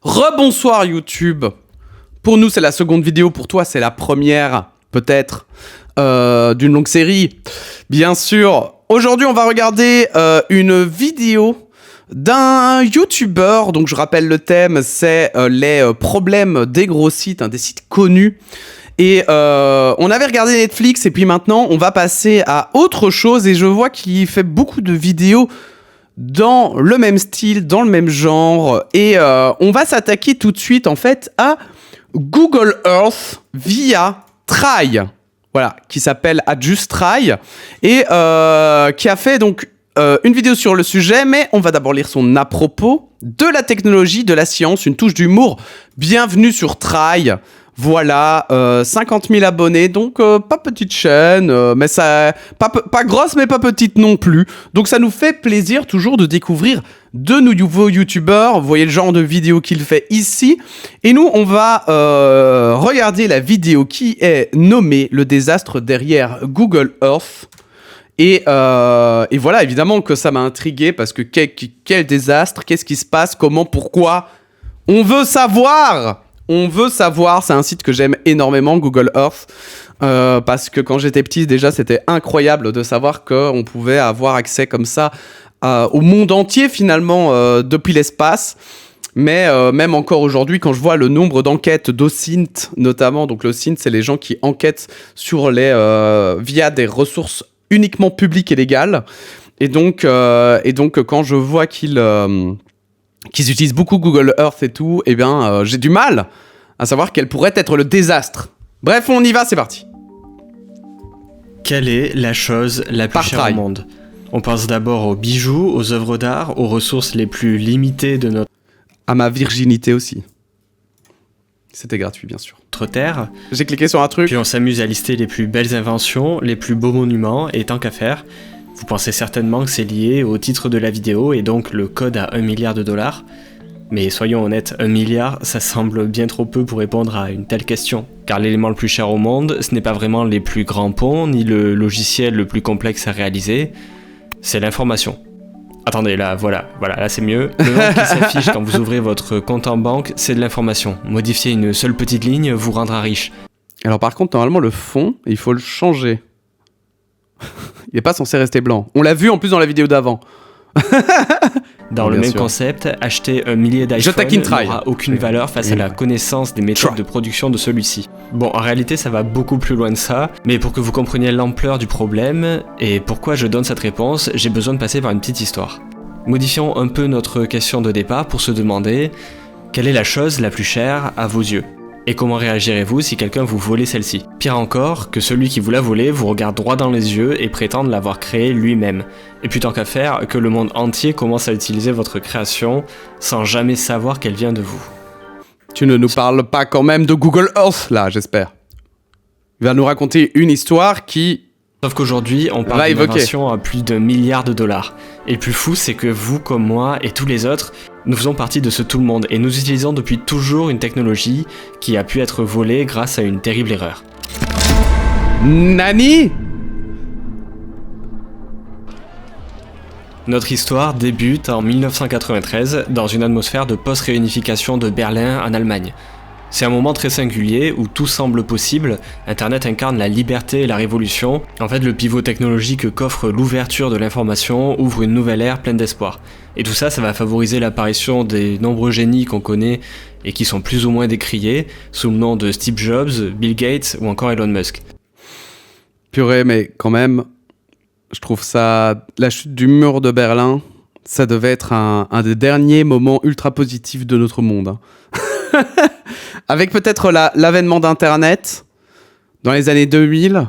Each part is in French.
Rebonsoir YouTube. Pour nous, c'est la seconde vidéo. Pour toi, c'est la première, peut-être, d'une longue série. Bien sûr, aujourd'hui, on va regarder une vidéo d'un YouTuber. Donc, je rappelle le thème, c'est les problèmes des gros sites, des sites connus. Et on avait regardé Netflix et puis maintenant, on va passer à autre chose. Et je vois qu'il fait beaucoup de vidéos dans le même style, dans le même genre, et on va s'attaquer tout de suite en fait à Google Earth via Try, voilà, qui s'appelle Just Try, et qui a fait donc une vidéo sur le sujet, mais on va d'abord lire son à propos de la technologie, de la science, une touche d'humour. Bienvenue sur Try. Voilà, 50 000 abonnés, donc pas petite chaîne, mais ça, pas grosse, mais pas petite non plus. Donc ça nous fait plaisir toujours de découvrir de nouveaux youtubeurs. Vous voyez le genre de vidéo qu'il fait ici. Et nous, on va regarder la vidéo qui est nommée « Le désastre derrière Google Earth ». Et voilà, évidemment que ça m'a intrigué parce que quel désastre, qu'est-ce qui se passe, comment, pourquoi. On veut savoir. C'est un site que j'aime énormément, Google Earth, parce que quand j'étais petit, déjà, c'était incroyable de savoir qu'on pouvait avoir accès comme ça au monde entier, finalement, depuis l'espace. Mais même encore aujourd'hui, quand je vois le nombre d'enquêtes d'OSINT, notamment, donc l'OSINT, c'est les gens qui enquêtent sur via des ressources uniquement publiques et légales. Et donc quand je vois qu'ils utilisent beaucoup Google Earth et tout, eh bien, j'ai du mal à savoir quel pourrait être le désastre. Bref, on y va, c'est parti. Quelle est la chose la plus chère au monde ? On pense d'abord aux bijoux, aux œuvres d'art, aux ressources les plus limitées de notre... À ma virginité aussi. C'était gratuit, bien sûr. Terre. J'ai cliqué sur un truc. Puis on s'amuse à lister les plus belles inventions, les plus beaux monuments, et tant qu'à faire... Vous pensez certainement que c'est lié au titre de la vidéo et donc le code à 1 milliard de dollars. Mais soyons honnêtes, 1 milliard, ça semble bien trop peu pour répondre à une telle question. Car l'élément le plus cher au monde, ce n'est pas vraiment les plus grands ponts, ni le logiciel le plus complexe à réaliser, c'est l'information. Attendez, là, voilà, là c'est mieux. Le nom qui s'affiche quand vous ouvrez votre compte en banque, c'est de l'information. Modifier une seule petite ligne vous rendra riche. Alors par contre, normalement, le fond, il faut le changer. Il n'est pas censé rester blanc. On l'a vu en plus dans la vidéo d'avant. Dans le même concept, acheter un millier d'iPhone n'aura aucune valeur face à la connaissance des méthodes de production de celui-ci. Bon, en réalité, ça va beaucoup plus loin de ça, mais pour que vous compreniez l'ampleur du problème et pourquoi je donne cette réponse, j'ai besoin de passer par une petite histoire. Modifions un peu notre question de départ pour se demander quelle est la chose la plus chère à vos yeux ? Et comment réagirez-vous si quelqu'un vous volait celle-ci ? Pire encore, que celui qui vous l'a volée vous regarde droit dans les yeux et prétende l'avoir créée lui-même. Et puis tant qu'à faire, que le monde entier commence à utiliser votre création sans jamais savoir qu'elle vient de vous. Tu ne nous parles pas quand même de Google Earth, là, j'espère. Il va nous raconter une histoire qui... Sauf qu'aujourd'hui, on parle d'une invention à plus d'1 milliard de dollars. Et le plus fou, c'est que vous, comme moi et tous les autres, nous faisons partie de ce tout le monde et nous utilisons depuis toujours une technologie qui a pu être volée grâce à une terrible erreur. Nani ? Notre histoire débute en 1993 dans une atmosphère de post-réunification de Berlin en Allemagne. C'est un moment très singulier où tout semble possible, Internet incarne la liberté et la révolution. En fait, le pivot technologique qu'offre l'ouverture de l'information ouvre une nouvelle ère pleine d'espoir. Et tout ça, ça va favoriser l'apparition des nombreux génies qu'on connaît et qui sont plus ou moins décriés, sous le nom de Steve Jobs, Bill Gates ou encore Elon Musk. Purée, mais quand même, je trouve ça... La chute du mur de Berlin, ça devait être un des derniers moments ultra positifs de notre monde. Avec peut-être l'avènement d'Internet dans les années 2000,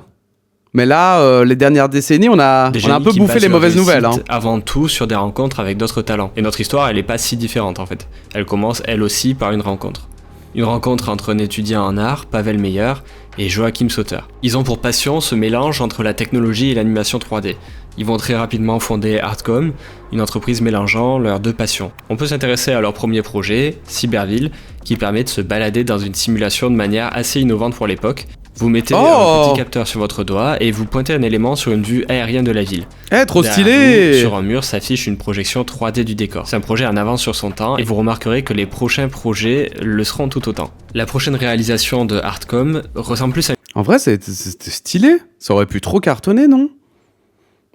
mais là, les dernières décennies, on a un peu bouffé les mauvaises nouvelles. Avant tout sur des rencontres avec d'autres talents. Et notre histoire, elle est pas si différente en fait. Elle commence elle aussi par une rencontre. Une rencontre entre un étudiant en art, Pavel Meyer, et Joachim Sauter. Ils ont pour passion ce mélange entre la technologie et l'animation 3D. Ils vont très rapidement fonder Artcom, une entreprise mélangeant leurs deux passions. On peut s'intéresser à leur premier projet, Cyberville, qui permet de se balader dans une simulation de manière assez innovante pour l'époque. Vous mettez un petit capteur sur votre doigt et vous pointez un élément sur une vue aérienne de la ville. Trop stylé! Vous, sur un mur s'affiche une projection 3D du décor. C'est un projet en avance sur son temps et vous remarquerez que les prochains projets le seront tout autant. La prochaine réalisation de Artcom ressemble plus à... En vrai, c'était stylé. Ça aurait pu trop cartonner, non?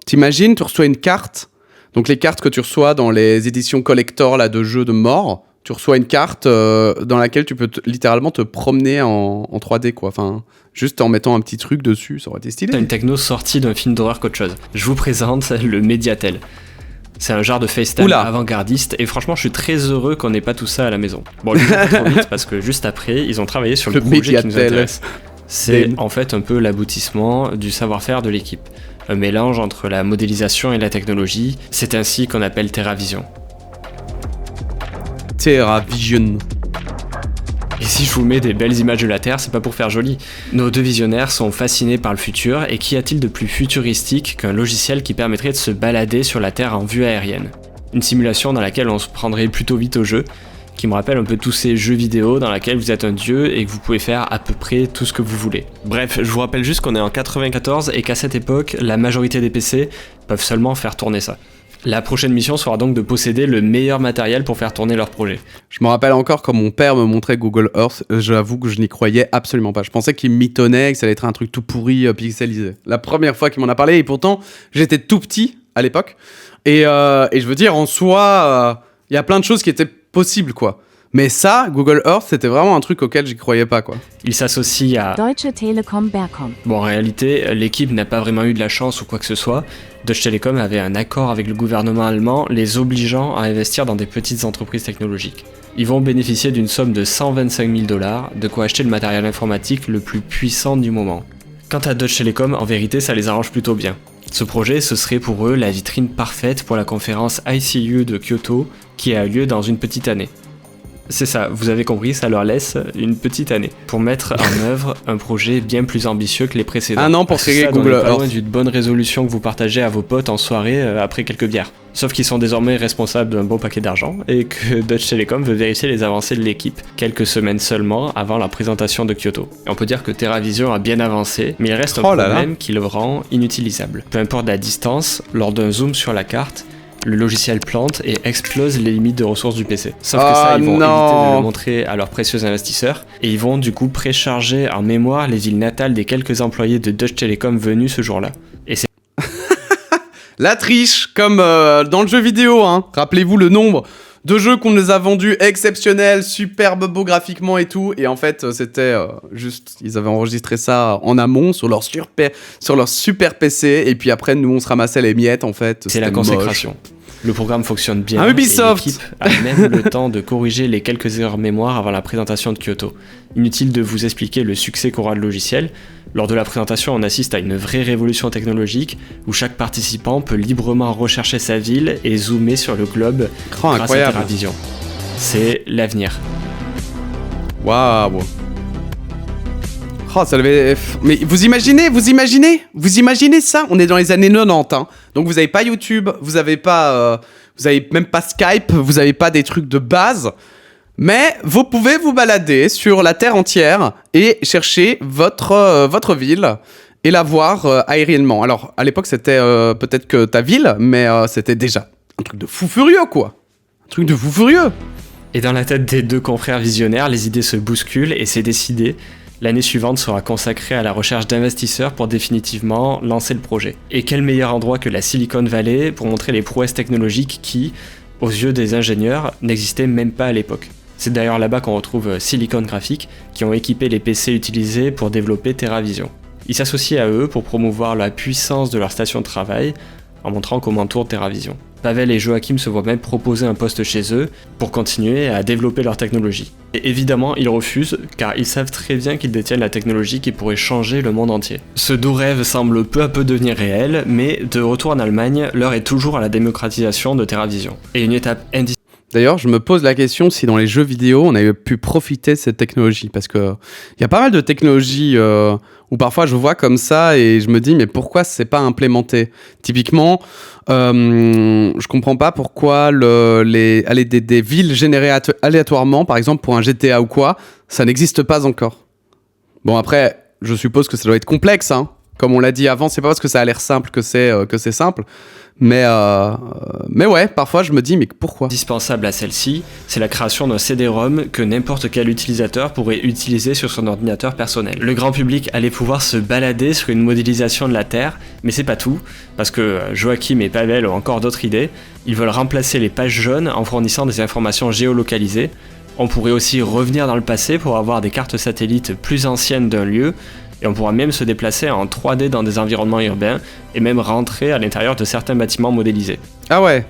T'imagines, tu reçois une carte. Donc les cartes que tu reçois dans les éditions collector là, de jeux de mort, tu reçois une carte dans laquelle tu peux littéralement te promener en 3D, quoi. Enfin, juste en mettant un petit truc dessus, ça aurait été stylé. C'est une techno sortie d'un film d'horreur qu'autre chose. Je vous présente le Mediatel. C'est un genre de FaceTime avant-gardiste et franchement je suis très heureux qu'on n'ait pas tout ça à la maison. Bon, le jeu trop vite parce que juste après ils ont travaillé sur le projet Mediatel qui nous intéresse. C'est en fait un peu l'aboutissement du savoir-faire de l'équipe. Un mélange entre la modélisation et la technologie, c'est ainsi qu'on appelle TerraVision. TerraVision. Et si je vous mets des belles images de la Terre, c'est pas pour faire joli. Nos deux visionnaires sont fascinés par le futur, et qu'y a-t-il de plus futuristique qu'un logiciel qui permettrait de se balader sur la Terre en vue aérienne? Une simulation dans laquelle on se prendrait plutôt vite au jeu, qui me rappelle un peu tous ces jeux vidéo dans lesquels vous êtes un dieu et que vous pouvez faire à peu près tout ce que vous voulez. Bref, je vous rappelle juste qu'on est en 94 et qu'à cette époque, la majorité des PC peuvent seulement faire tourner ça. La prochaine mission sera donc de posséder le meilleur matériel pour faire tourner leur projet. Je me rappelle encore quand mon père me montrait Google Earth, j'avoue que je n'y croyais absolument pas. Je pensais qu'il mitonnait, que ça allait être un truc tout pourri, pixelisé. La première fois qu'il m'en a parlé, et pourtant, j'étais tout petit à l'époque. Et je veux dire, en soi, il y a plein de choses qui étaient possibles, quoi. Mais ça, Google Earth, c'était vraiment un truc auquel j'y croyais pas, quoi. Il s'associe à Deutsche Telekom Bergkom. Bon, en réalité, l'équipe n'a pas vraiment eu de la chance ou quoi que ce soit. Deutsche Telekom avait un accord avec le gouvernement allemand les obligeant à investir dans des petites entreprises technologiques. Ils vont bénéficier d'une somme de 125 000 $, de quoi acheter le matériel informatique le plus puissant du moment. Quant à Deutsche Telekom, en vérité, ça les arrange plutôt bien. Ce projet, ce serait pour eux la vitrine parfaite pour la conférence ICU de Kyoto, qui a lieu dans une petite année. C'est ça, vous avez compris, ça leur laisse une petite année pour mettre en œuvre un projet bien plus ambitieux que les précédents. Un an pour créer Google Earth. Pas loin d'une bonne résolution que vous partagez à vos potes en soirée après quelques bières. Sauf qu'ils sont désormais responsables d'un bon paquet d'argent et que Deutsche Telekom veut vérifier les avancées de l'équipe, quelques semaines seulement avant la présentation de Kyoto. Et on peut dire que TerraVision a bien avancé, mais il reste un problème qui le rend inutilisable. Peu importe la distance, lors d'un zoom sur la carte, le logiciel plante et explose les limites de ressources du PC. Sauf que ça, ils vont éviter de le montrer à leurs précieux investisseurs et ils vont du coup précharger en mémoire les villes natales des quelques employés de Deutsche Telekom venus ce jour-là. Et c'est la triche, comme dans le jeu vidéo, hein. Rappelez-vous le nombre de jeux qu'on nous a vendus exceptionnels, superbes beaux graphiquement et tout, et en fait c'était juste, ils avaient enregistré ça en amont sur leur super PC, et puis après nous on se ramassait les miettes en fait. C'est la consécration. Moche. Le programme fonctionne bien. Un Ubisoft. Et l'équipe a même le temps de corriger les quelques erreurs mémoire avant la présentation de Kyoto. Inutile de vous expliquer le succès qu'aura le logiciel. Lors de la présentation, on assiste à une vraie révolution technologique où chaque participant peut librement rechercher sa ville et zoomer sur le globe grâce à TerraVision. C'est l'avenir. Waouh. Oh, ça devait... Mais vous imaginez ça? On est dans les années 90, hein. Donc vous avez pas YouTube, vous avez même pas Skype, vous avez pas des trucs de base. Mais vous pouvez vous balader sur la Terre entière et chercher votre ville et la voir aériennement. Alors, à l'époque, c'était peut-être que ta ville, mais c'était déjà un truc de fou furieux, quoi. Un truc de fou furieux. Et dans la tête des deux confrères visionnaires, les idées se bousculent et c'est décidé. L'année suivante sera consacrée à la recherche d'investisseurs pour définitivement lancer le projet. Et quel meilleur endroit que la Silicon Valley pour montrer les prouesses technologiques qui, aux yeux des ingénieurs, n'existaient même pas à l'époque. C'est d'ailleurs là-bas qu'on retrouve Silicon Graphics, qui ont équipé les PC utilisés pour développer TerraVision. Ils s'associent à eux pour promouvoir la puissance de leur station de travail, en montrant comment tourne TerraVision. Pavel et Joachim se voient même proposer un poste chez eux pour continuer à développer leur technologie. Et évidemment, ils refusent, car ils savent très bien qu'ils détiennent la technologie qui pourrait changer le monde entier. Ce doux rêve semble peu à peu devenir réel, mais de retour en Allemagne, l'heure est toujours à la démocratisation de TerraVision. Et une étape indispensable. D'ailleurs, je me pose la question si dans les jeux vidéo, on avait pu profiter de cette technologie. Parce que y a pas mal de technologies où parfois je vois comme ça et je me dis, mais pourquoi c'est pas implémenté? Typiquement, je comprends pas pourquoi des villes générées aléatoirement, par exemple pour un GTA ou quoi, ça n'existe pas encore. Bon, après, je suppose que ça doit être complexe, hein. Comme on l'a dit avant, c'est pas parce que ça a l'air simple que c'est simple. Mais ouais, parfois je me dis, mais pourquoi ? Indispensable à celle-ci, c'est la création d'un CD-ROM que n'importe quel utilisateur pourrait utiliser sur son ordinateur personnel. Le grand public allait pouvoir se balader sur une modélisation de la Terre, mais c'est pas tout, parce que Joachim et Pavel ont encore d'autres idées. Ils veulent remplacer les pages jaunes en fournissant des informations géolocalisées. On pourrait aussi revenir dans le passé pour avoir des cartes satellites plus anciennes d'un lieu, et on pourra même se déplacer en 3D dans des environnements urbains, et même rentrer à l'intérieur de certains bâtiments modélisés. Ah ouais.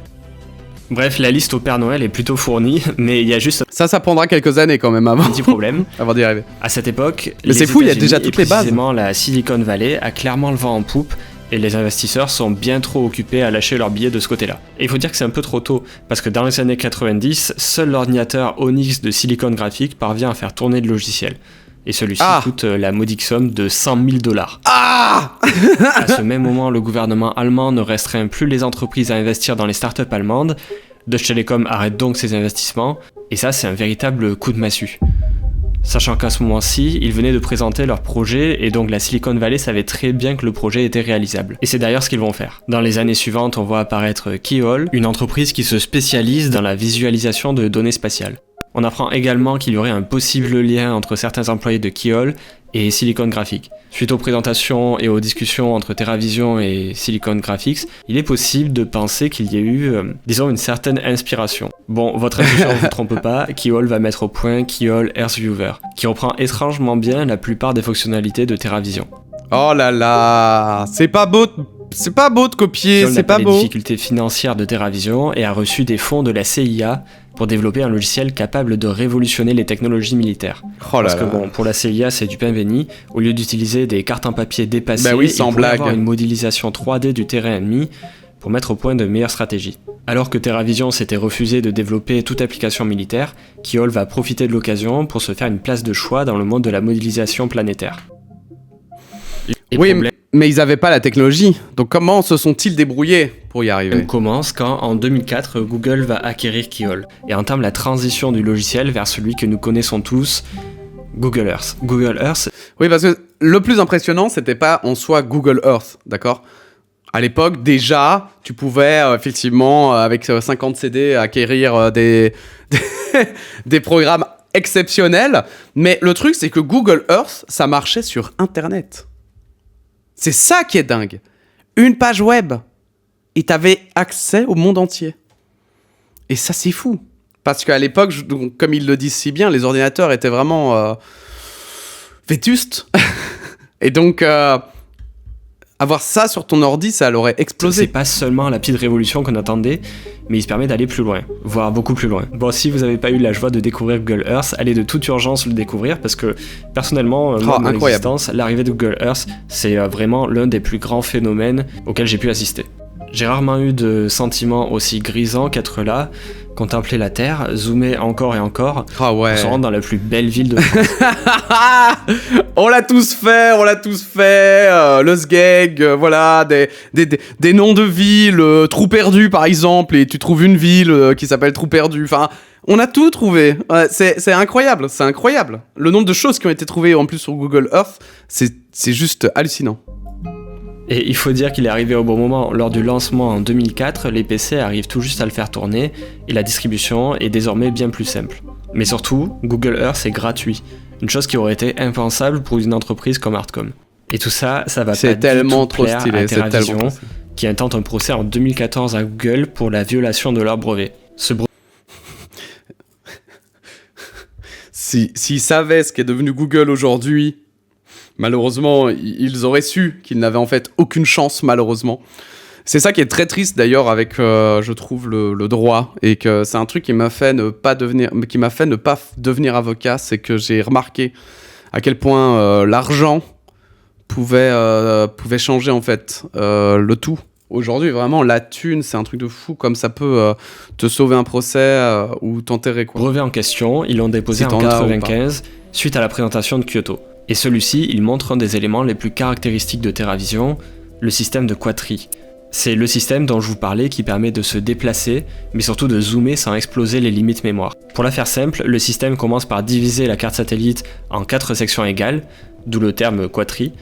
Bref, la liste au Père Noël est plutôt fournie, mais il y a juste... Ça prendra quelques années quand même avant. Un petit problème. Avant d'y arriver. À cette époque, mais c'est fou, il y a déjà toutes les bases. Précisément, la Silicon Valley a clairement le vent en poupe, et les investisseurs sont bien trop occupés à lâcher leurs billets de ce côté-là. Et il faut dire que c'est un peu trop tôt, parce que dans les années 90, seul l'ordinateur Onyx de Silicon Graphics parvient à faire tourner le logiciel. Et celui-ci coûte la modique somme de $100 000. À ce même moment, le gouvernement allemand ne restreint plus les entreprises à investir dans les startups allemandes. Deutsche Telekom arrête donc ses investissements, et ça c'est un véritable coup de massue. Sachant qu'à ce moment-ci, ils venaient de présenter leur projet, et donc la Silicon Valley savait très bien que le projet était réalisable. Et c'est d'ailleurs ce qu'ils vont faire. Dans les années suivantes, on voit apparaître Keyhole, une entreprise qui se spécialise dans la visualisation de données spatiales. On apprend également qu'il y aurait un possible lien entre certains employés de Keyhole et Silicon Graphics. Suite aux présentations et aux discussions entre TeraVision et Silicon Graphics, il est possible de penser qu'il y a eu, disons, une certaine inspiration. Bon, votre intuition ne vous trompe pas, Keyhole va mettre au point Keyhole Earth Viewer, qui reprend étrangement bien la plupart des fonctionnalités de TeraVision. Oh là là, c'est pas beau de copier, c'est pas beau. Les difficultés financières de TeraVision et a reçu des fonds de la CIA pour développer un logiciel capable de révolutionner les technologies militaires. Parce que bon, pour la CIA, c'est du pain béni. Au lieu d'utiliser des cartes en papier dépassées, il pourrait avoir une modélisation 3D du terrain ennemi pour mettre au point de meilleures stratégies. Alors que TeraVision s'était refusé de développer toute application militaire, Keyhole va profiter de l'occasion pour se faire une place de choix dans le monde de la modélisation planétaire. Mais ils n'avaient pas la technologie, donc comment se sont-ils débrouillés pour y arriver ? On commence quand, en 2004, Google va acquérir Keyhole et entame la transition du logiciel vers celui que nous connaissons tous, Google Earth. Google Earth... Oui, parce que le plus impressionnant, c'était pas en soi Google Earth, d'accord ? À l'époque, déjà, tu pouvais effectivement, avec 50 CD, acquérir des programmes exceptionnels, mais le truc, c'est que Google Earth, ça marchait sur Internet. C'est ça qui est dingue. Une page web. Et t'avais accès au monde entier. Et ça, c'est fou. Parce qu'à l'époque, comme ils le disent si bien, les ordinateurs étaient vraiment vétustes. Et donc, avoir ça sur ton ordi, ça l'aurait explosé. C'est pas seulement la petite révolution qu'on attendait, mais il se permet d'aller plus loin, voire beaucoup plus loin. Bon, si vous n'avez pas eu la joie de découvrir Google Earth, allez de toute urgence le découvrir, parce que personnellement, dans l'existence, l'arrivée de Google Earth, c'est vraiment l'un des plus grands phénomènes auxquels j'ai pu assister. J'ai rarement eu de sentiments aussi grisants qu'être là, contempler la Terre, zoomer encore et encore, pour se rendre dans la plus belle ville de France. On l'a tous fait, le SGEG, voilà, des noms de villes, Trou Perdu par exemple, et tu trouves une ville qui s'appelle Trou Perdu, enfin, on a tout trouvé, c'est incroyable, c'est incroyable. Le nombre de choses qui ont été trouvées en plus sur Google Earth, c'est juste hallucinant. Et il faut dire qu'il est arrivé au bon moment. Lors du lancement en 2004, les PC arrivent tout juste à le faire tourner et la distribution est désormais bien plus simple. Mais surtout, Google Earth est gratuit, une chose qui aurait été impensable pour une entreprise comme Artcom. Et tout ça, ça va pas tellement du tout plaire stylé, à TeraVision, qui intente un procès en 2014 à Google pour la violation de leur brevet. S'ils savaient ce qu'est devenu Google aujourd'hui, malheureusement, ils auraient su qu'ils n'avaient en fait aucune chance, malheureusement. C'est ça qui est très triste d'ailleurs avec, je trouve, le droit, et que c'est un truc qui m'a fait ne pas devenir avocat, c'est que j'ai remarqué à quel point l'argent pouvait changer en fait le tout. Aujourd'hui, vraiment, la thune, c'est un truc de fou, comme ça peut te sauver un procès ou t'enterrer, quoi. Brevet en question, ils l'ont déposé en 1995, suite à la présentation de Kyoto. Et celui-ci, il montre un des éléments les plus caractéristiques de TeraVision, le système de quadri. C'est le système dont je vous parlais qui permet de se déplacer, mais surtout de zoomer sans exploser les limites mémoire. Pour la faire simple, le système commence par diviser la carte satellite en 4 sections égales, d'où le terme quatrie.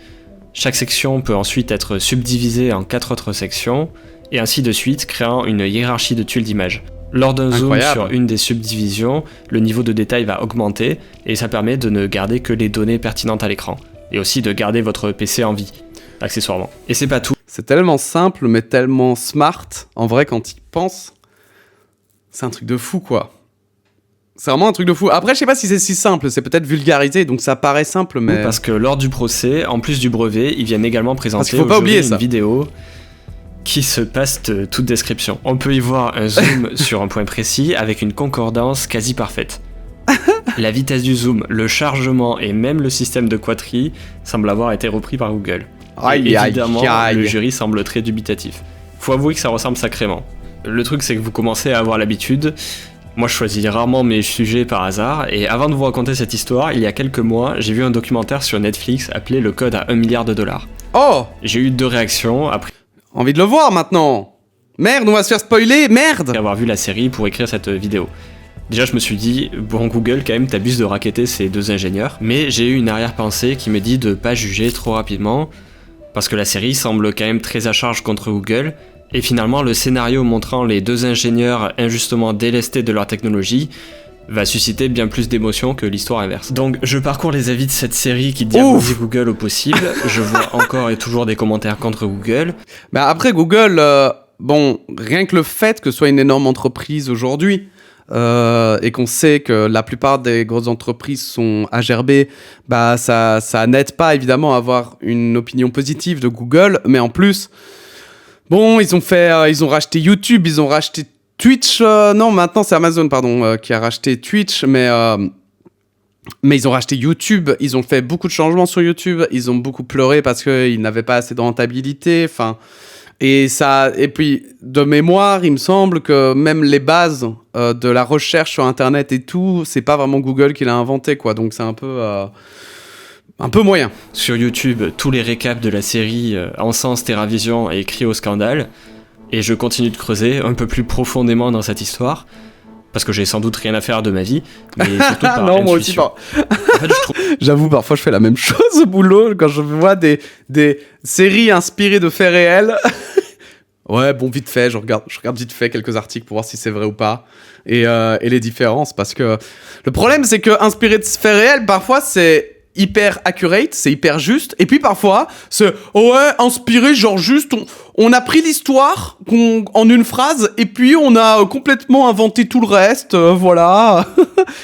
Chaque section peut ensuite être subdivisée en 4 autres sections, et ainsi de suite, créant une hiérarchie de tuiles d'images. Lors d'un zoom sur une des subdivisions, le niveau de détail va augmenter, et ça permet de ne garder que les données pertinentes à l'écran, et aussi de garder votre PC en vie, accessoirement. Et c'est pas tout. C'est tellement simple, mais tellement smart. En vrai, quand il pense, c'est un truc de fou, quoi. C'est vraiment un truc de fou. Après, je sais pas si c'est si simple, c'est peut-être vulgarisé, donc ça paraît simple, mais... Parce que lors du procès, en plus du brevet, ils viennent également présenter au jury une vidéo qui se passe de toute description. On peut y voir un zoom sur un point précis avec une concordance quasi parfaite. La vitesse du zoom, le chargement et même le système de quatrie semblent avoir été repris par Google. Évidemment, le jury semble très dubitatif. Faut avouer que ça ressemble sacrément. Le truc, c'est que vous commencez à avoir l'habitude. Moi, je choisis rarement mes sujets par hasard, et avant de vous raconter cette histoire, il y a quelques mois, j'ai vu un documentaire sur Netflix appelé Le Code à $1 milliard. Oh! J'ai eu 2 réactions après... Envie de le voir maintenant! Merde, on va se faire spoiler, merde! Après avoir vu la série pour écrire cette vidéo. Déjà, je me suis dit, bon, Google, quand même, t'abuses de racketter ces 2 ingénieurs, mais j'ai eu une arrière-pensée qui me dit de pas juger trop rapidement, parce que la série semble quand même très à charge contre Google, et finalement le scénario montrant les 2 ingénieurs injustement délestés de leur technologie va susciter bien plus d'émotions que l'histoire inverse. Donc je parcours les avis de cette série qui diabolise Google au possible, je vois encore et toujours des commentaires contre Google. Mais après Google, bon, rien que le fait que ce soit une énorme entreprise aujourd'hui, et qu'on sait que la plupart des grosses entreprises sont à gerber, bah ça n'aide pas évidemment à avoir une opinion positive de Google, mais en plus, bon, ils ont racheté YouTube, ils ont racheté Twitch, non maintenant c'est Amazon qui a racheté Twitch, mais ils ont racheté YouTube, ils ont fait beaucoup de changements sur YouTube, ils ont beaucoup pleuré parce qu'ils n'avaient pas assez de rentabilité, enfin... Et puis, de mémoire, il me semble que même les bases de la recherche sur Internet et tout, c'est pas vraiment Google qui l'a inventé, quoi. Donc, c'est un peu moyen. Sur YouTube, tous les récaps de la série encensent TerraVision et crient au scandale. Et je continue de creuser un peu plus profondément dans cette histoire. Parce que j'ai sans doute rien à faire de ma vie, mais surtout par non, moi aussi pas. En fait, j'avoue, parfois je fais la même chose au boulot quand je vois des séries inspirées de faits réels. Ouais, bon, vite fait, je regarde vite fait quelques articles pour voir si c'est vrai ou pas, et les différences, parce que le problème c'est que inspiré de faits réels, parfois c'est hyper accurate, c'est hyper juste, et puis parfois c'est inspiré, genre juste on a pris l'histoire en une phrase et puis on a complètement inventé tout le reste, voilà.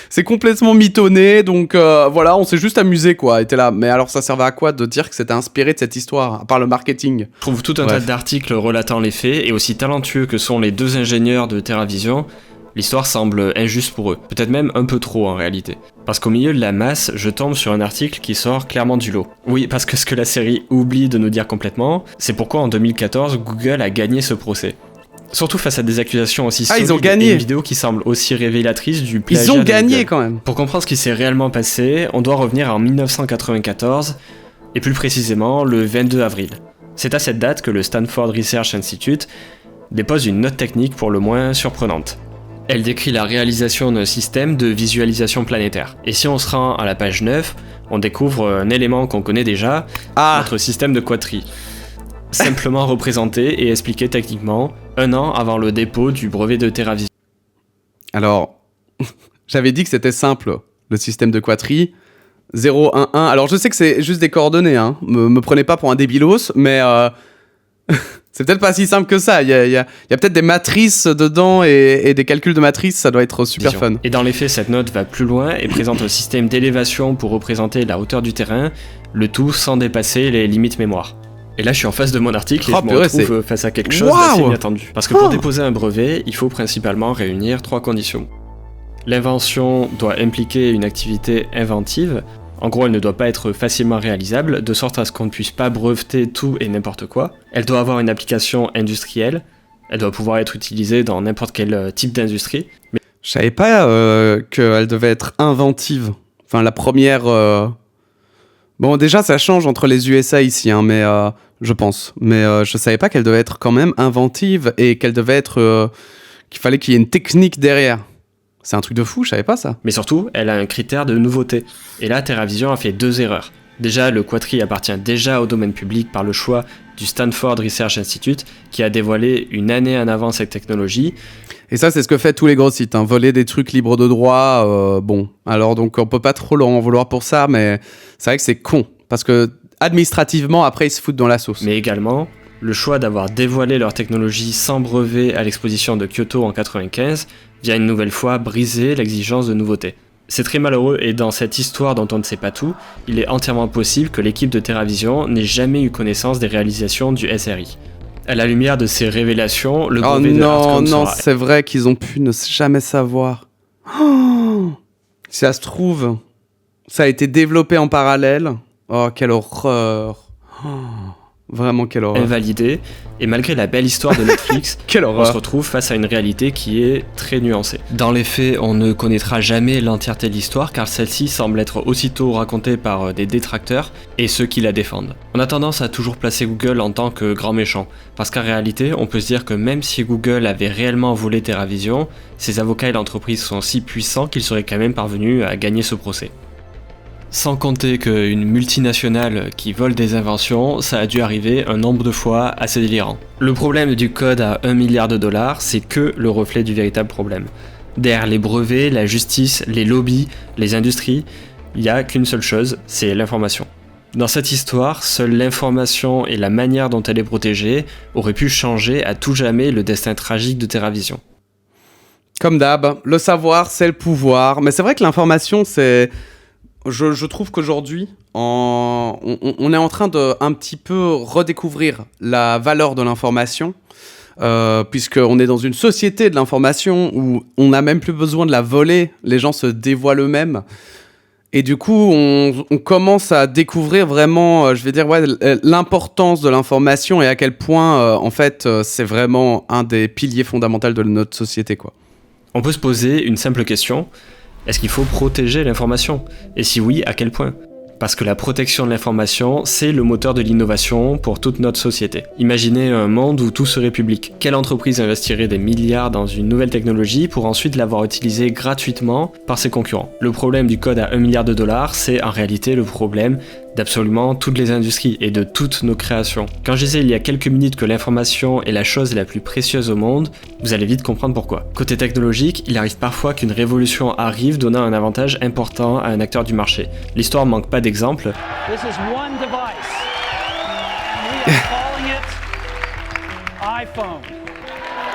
C'est complètement mitonné, donc voilà, on s'est juste amusé, quoi. Et t'es là, mais alors ça servait à quoi de dire que c'était inspiré de cette histoire, à part le marketing? Je trouve tout un tas d'articles relatant les faits, et aussi talentueux que sont les 2 ingénieurs de TerraVision, l'histoire semble injuste pour eux, peut-être même un peu trop en réalité. Parce qu'au milieu de la masse, je tombe sur un article qui sort clairement du lot. Oui, parce que ce que la série oublie de nous dire complètement, c'est pourquoi en 2014, Google a gagné ce procès. Surtout face à des accusations aussi solides, ils ont gagné. Et une vidéo qui semble aussi révélatrice du plagiat. Ils ont gagné quand même. Pour comprendre ce qui s'est réellement passé, on doit revenir en 1994, et plus précisément le 22 avril. C'est à cette date que le Stanford Research Institute dépose une note technique pour le moins surprenante. Elle décrit la réalisation d'un système de visualisation planétaire. Et si on se rend à la page 9, on découvre un élément qu'on connaît déjà, notre système de quatrie. Simplement représenté et expliqué techniquement, 1 an avant le dépôt du brevet de TerraVision. Alors, j'avais dit que c'était simple, le système de quatrie. 0, 1, 1. Alors, je sais que c'est juste des coordonnées, hein. Me prenez pas pour un débilos, mais... c'est peut-être pas si simple que ça. Il y a peut-être des matrices dedans et des calculs de matrices, ça doit être super fun. Et dans les faits, cette note va plus loin et présente un système d'élévation pour représenter la hauteur du terrain, le tout sans dépasser les limites mémoire. Et là, je suis en face de mon article et je me retrouve face à quelque chose d'assez inattendu. Parce que pour déposer un brevet, il faut principalement réunir 3 conditions. L'invention doit impliquer une activité inventive. En gros, elle ne doit pas être facilement réalisable, de sorte à ce qu'on ne puisse pas breveter tout et n'importe quoi. Elle doit avoir une application industrielle. Elle doit pouvoir être utilisée dans n'importe quel type d'industrie. Mais... Je savais pas qu'elle devait être inventive. Enfin, la première... Bon, déjà, ça change entre les USA ici, hein, mais je pense. Mais je savais pas qu'elle devait être quand même inventive et qu'elle devait être... qu'il fallait qu'il y ait une technique derrière. C'est un truc de fou, je savais pas ça. Mais surtout, elle a un critère de nouveauté. Et là, TerraVision a fait 2 erreurs. Déjà, le Quadri appartient déjà au domaine public par le choix du Stanford Research Institute, qui a dévoilé une année en avance cette technologie. Et ça, c'est ce que fait tous les gros sites, hein. Voler des trucs libres de droit, bon. Alors, donc, on peut pas trop leur en vouloir pour ça, mais c'est vrai que c'est con. Parce que, administrativement, après, ils se foutent dans la sauce. Mais également, le choix d'avoir dévoilé leur technologie sans brevet à l'exposition de Kyoto en 1995 vient une nouvelle fois briser l'exigence de nouveauté. C'est très malheureux et dans cette histoire dont on ne sait pas tout, il est entièrement possible que l'équipe de TerraVision n'ait jamais eu connaissance des réalisations du SRI. À la lumière de ces révélations, le brevet de Artcom non, sera... c'est vrai qu'ils ont pu ne jamais savoir. Oh, si ça se trouve, ça a été développé en parallèle. Oh, quelle horreur. Oh, vraiment, quelle horreur. Invalidé, et malgré la belle histoire de Netflix, on se retrouve face à une réalité qui est très nuancée. Dans les faits, on ne connaîtra jamais l'entièreté de l'histoire car celle-ci semble être aussitôt racontée par des détracteurs et ceux qui la défendent. On a tendance à toujours placer Google en tant que grand méchant, parce qu'en réalité, on peut se dire que même si Google avait réellement volé TerraVision, ses avocats et l'entreprise sont si puissants qu'ils seraient quand même parvenus à gagner ce procès. Sans compter qu'une multinationale qui vole des inventions, ça a dû arriver un nombre de fois assez délirant. Le problème du code à 1 milliard de dollars, c'est que le reflet du véritable problème. Derrière les brevets, la justice, les lobbies, les industries, il n'y a qu'une seule chose, c'est l'information. Dans cette histoire, seule l'information et la manière dont elle est protégée auraient pu changer à tout jamais le destin tragique de TerraVision. Comme d'hab, le savoir, c'est le pouvoir. Mais c'est vrai que l'information, c'est... Je trouve qu'aujourd'hui, on est en train de un petit peu redécouvrir la valeur de l'information, puisqu'on est dans une société de l'information où on n'a même plus besoin de la voler, les gens se dévoilent eux-mêmes. Et du coup, on commence à découvrir vraiment, l'importance de l'information et à quel point, en fait, c'est vraiment un des piliers fondamentaux de notre société, quoi. On peut se poser une simple question. Est-ce qu'il faut protéger l'information ? Et si oui, à quel point ? Parce que la protection de l'information, c'est le moteur de l'innovation pour toute notre société. Imaginez un monde où tout serait public. Quelle entreprise investirait des milliards dans une nouvelle technologie pour ensuite l'avoir utilisée gratuitement par ses concurrents ? Le problème du code à 1 milliard de dollars, c'est en réalité le problème d'absolument toutes les industries et de toutes nos créations. Quand je disais il y a quelques minutes que l'information est la chose la plus précieuse au monde, vous allez vite comprendre pourquoi. Côté technologique, il arrive parfois qu'une révolution arrive donnant un avantage important à un acteur du marché. L'histoire manque pas d'exemples. This is one device. We are calling it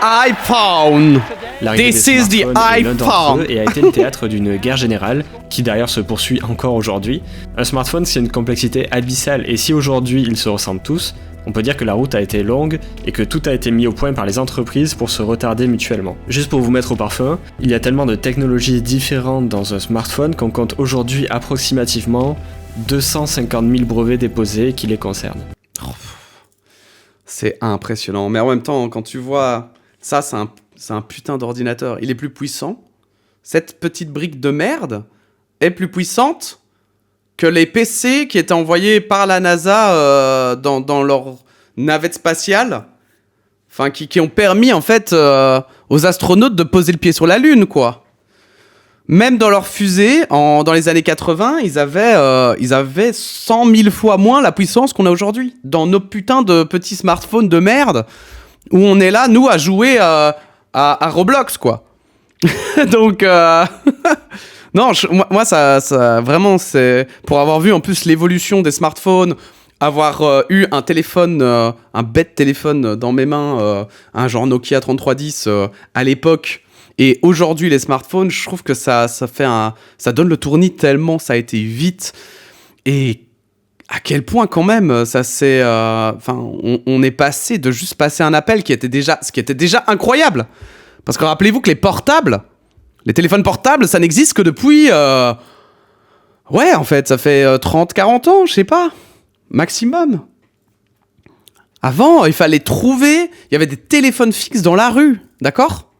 iPhone. L'arrivée des smartphones est l'un d'entre eux et a été le théâtre d'une guerre générale qui d'ailleurs se poursuit encore aujourd'hui. Un smartphone, c'est une complexité abyssale et si aujourd'hui ils se ressemblent tous, on peut dire que la route a été longue et que tout a été mis au point par les entreprises pour se retarder mutuellement. Juste pour vous mettre au parfum, il y a tellement de technologies différentes dans un smartphone qu'on compte aujourd'hui approximativement 250 000 brevets déposés qui les concernent. C'est impressionnant, mais en même temps, quand tu vois ça, c'est un putain d'ordinateur. Il est plus puissant. Cette petite brique de merde est plus puissante que les PC qui étaient envoyés par la NASA dans leur navette spatiale. Enfin, qui ont permis, en fait, aux astronautes de poser le pied sur la Lune, quoi. Même dans leur fusée, dans les années 80, ils avaient 100 000 fois moins la puissance qu'on a aujourd'hui. Dans nos putains de petits smartphones de merde, où on est là, nous, à jouer à Roblox, quoi. Donc, non, moi, ça, vraiment, c'est... Pour avoir vu, en plus, l'évolution des smartphones, avoir eu un téléphone, un bête téléphone dans mes mains, un genre Nokia 3310 à l'époque, et aujourd'hui, les smartphones, je trouve que ça donne le tournis tellement ça a été vite. Et à quel point, quand même, ça s'est... on est passé de juste passer un appel ce qui était déjà incroyable. Parce que rappelez-vous que les téléphones portables, ça n'existe que depuis... Ouais, en fait, ça fait 30-40 ans, je sais pas. Maximum. Avant, il fallait trouver... Il y avait des téléphones fixes dans la rue, d'accord ?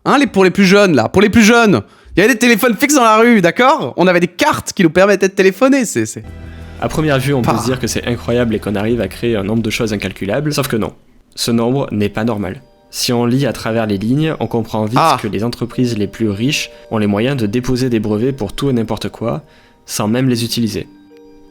Hein, pour les plus jeunes, là. Pour les plus jeunes, il y avait des téléphones fixes dans la rue, d'accord ? On avait des cartes qui nous permettaient de téléphoner, À première vue, on peut se dire que c'est incroyable et qu'on arrive à créer un nombre de choses incalculables, sauf que non. Ce nombre n'est pas normal. Si on lit à travers les lignes, on comprend vite que les entreprises les plus riches ont les moyens de déposer des brevets pour tout et n'importe quoi, sans même les utiliser.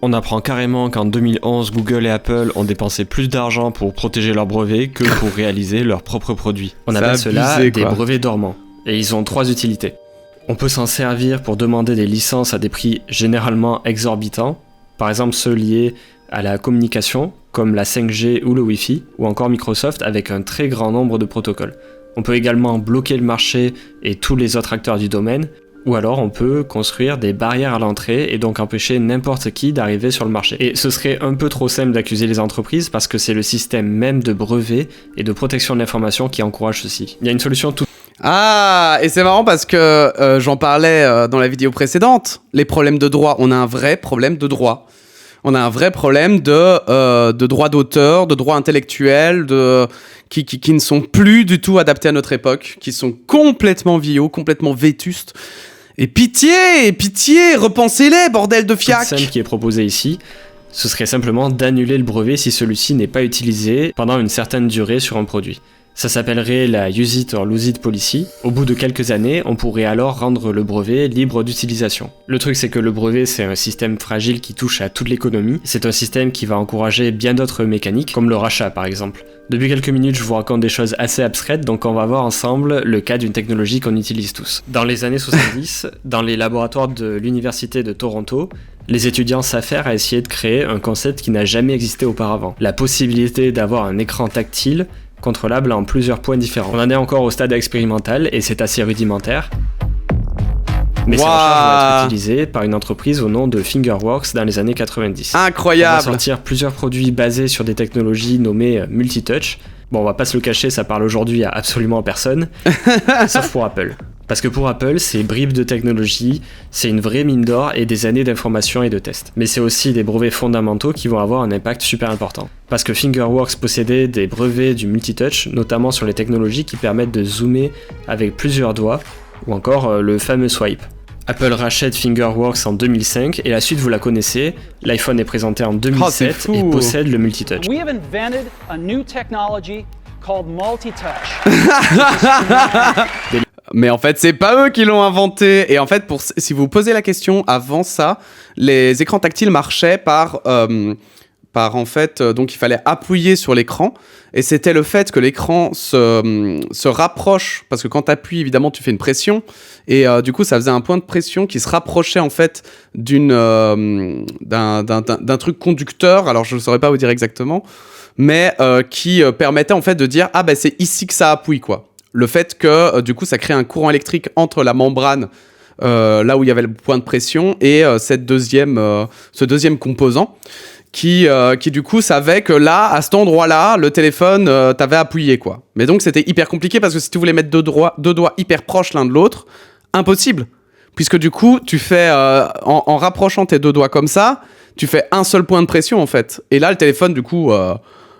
On apprend carrément qu'en 2011, Google et Apple ont dépensé plus d'argent pour protéger leurs brevets que pour réaliser leurs propres produits. On appelle cela des brevets dormants, et ils ont 3 utilités. On peut s'en servir pour demander des licences à des prix généralement exorbitants, par exemple ceux liés à la communication, comme la 5G ou le Wi-Fi, ou encore Microsoft avec un très grand nombre de protocoles. On peut également bloquer le marché et tous les autres acteurs du domaine, ou alors on peut construire des barrières à l'entrée et donc empêcher n'importe qui d'arriver sur le marché. Et ce serait un peu trop simple d'accuser les entreprises parce que c'est le système même de brevets et de protection de l'information qui encourage ceci. Il y a une solution toute... Ah, et c'est marrant parce que j'en parlais dans la vidéo précédente. Les problèmes de droit, on a un vrai problème de droit. On a un vrai problème de droits d'auteur, de droits intellectuels, qui ne sont plus du tout adaptés à notre époque, qui sont complètement vieillots, complètement vétustes. Et pitié, repensez-les, bordel de fiac. Celle qui est proposée ici, ce serait simplement d'annuler le brevet si celui-ci n'est pas utilisé pendant une certaine durée sur un produit. Ça s'appellerait la Use It or Lose It Policy. Au bout de quelques années, on pourrait alors rendre le brevet libre d'utilisation. Le truc, c'est que le brevet, c'est un système fragile qui touche à toute l'économie. C'est un système qui va encourager bien d'autres mécaniques, comme le rachat par exemple. Depuis quelques minutes, je vous raconte des choses assez abstraites, donc on va voir ensemble le cas d'une technologie qu'on utilise tous. Dans les années 70, dans les laboratoires de l'université de Toronto, les étudiants s'affairent à essayer de créer un concept qui n'a jamais existé auparavant. La possibilité d'avoir un écran tactile contrôlable en plusieurs points différents. On en est encore au stade expérimental et c'est assez rudimentaire. Mais ces recherches vont être utilisées par une entreprise au nom de Fingerworks dans les années 90. Incroyable! On va sortir plusieurs produits basés sur des technologies nommées multitouch. Bon, on va pas se le cacher, ça parle aujourd'hui à absolument personne, sauf pour Apple. Parce que pour Apple, ces bribes de technologie, c'est une vraie mine d'or et des années d'informations et de tests. Mais c'est aussi des brevets fondamentaux qui vont avoir un impact super important. Parce que Fingerworks possédait des brevets du multitouch, notamment sur les technologies qui permettent de zoomer avec plusieurs doigts, ou encore le fameux swipe. Apple rachète Fingerworks en 2005 et la suite vous la connaissez, l'iPhone est présenté en 2007 et possède le multitouch. We have invented a new technology called multitouch. Mais en fait, c'est pas eux qui l'ont inventé. Et en fait, si vous posez la question, avant ça, les écrans tactiles marchaient par en fait, donc il fallait appuyer sur l'écran. Et c'était le fait que l'écran se rapproche, parce que quand t'appuies, évidemment, tu fais une pression. Et du coup, ça faisait un point de pression qui se rapprochait en fait d'un truc conducteur. Alors, je ne saurais pas vous dire exactement, mais qui permettait en fait de dire ah ben c'est ici que ça appuie quoi. Le fait que, du coup, ça crée un courant électrique entre la membrane, là où il y avait le point de pression, et ce deuxième composant, qui du coup, savait que là, à cet endroit-là, le téléphone t'avait appuyé, quoi. Mais donc, c'était hyper compliqué, parce que si tu voulais mettre deux doigts hyper proches l'un de l'autre, impossible. Puisque du coup, tu fais, en rapprochant tes deux doigts comme ça, tu fais un seul point de pression, en fait. Et là, le téléphone, du coup...